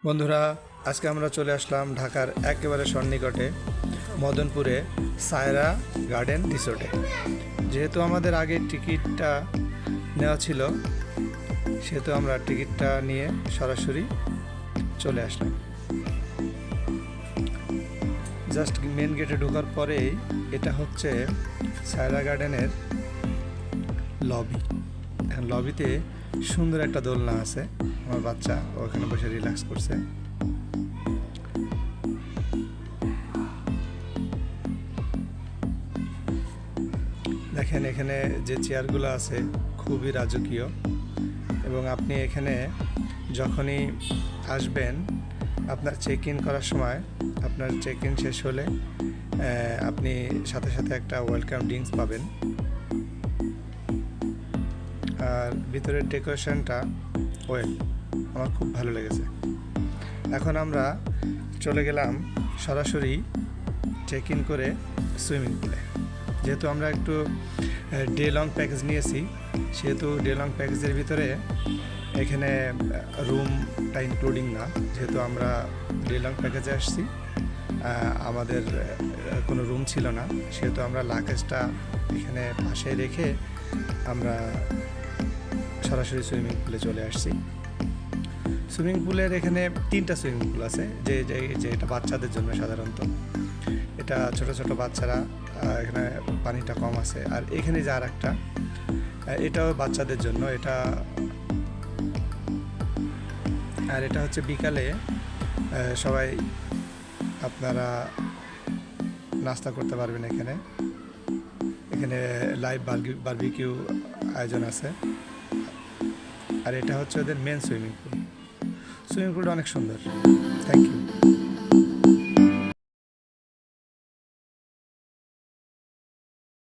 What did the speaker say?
বন্ধুরা, আজকে আমরা চলে আসলাম ঢাকার একেবারে সন্নিকটে মদনপুরে সায়রা গার্ডেন রিসোর্টে। যেহেতু আমাদের আগে টিকিটটা নেওয়া ছিল, সেহেতু আমরা টিকিটটা নিয়ে সরাসরি চলে আসলাম। জাস্ট মেন গেটে ঢোকার পরেই এটা হচ্ছে সায়রা গার্ডেনের লবি। এখন লবিতে সুন্দর একটা দোলনা আছে, আমার বাচ্চা ওখানে বসে রিল্যাক্স করছে। দেখেন এখানে যে চেয়ারগুলো আছে খুবই রাজকীয়, এবং আপনি এখানে যখনই আসবেন আপনার চেক ইন করার সময়, আপনার চেক ইন শেষ হলে আপনি সাথে সাথে একটা ওয়েলকাম ড্রিঙ্কস পাবেন। আর ভিতরের ডেকোরেশনটা আমার খুব ভালো লেগেছে। এখন আমরা চলে গেলাম সরাসরি চেক ইন করে সুইমিং পুলে। যেহেতু আমরা একটু ডে লং প্যাকেজ নিয়েছি, সেহেতু ডে লং প্যাকেজের ভিতরে এখানে রুমটা ইনক্লুডিং না। যেহেতু আমরা ডে লং প্যাকেজে আসছি, আমাদের কোনো রুম ছিল না, সেহেতু আমরা লাগেজটা এখানে পাশে রেখে আমরা সরাসরি সুইমিং পুলে চলে আসছি। সুইমিং পুলের এখানে 3টা সুইমিং পুল আছে, যে এটা বাচ্চাদের জন্য সাধারণত। এটা ছোট ছোট বাচ্চারা, এখানে পানিটা কম আছে। আর এখানে যে আর একটা, এটাও বাচ্চাদের জন্য। এটা হচ্ছে বিকালে সবাই আপনারা নাস্তা করতে পারবেন। এখানে লাইভ বারবিকিউ আয়োজন আছে। আর এটা হচ্ছে ওদের মেন সুইমিং পুলটা অনেক সুন্দর। Thank you.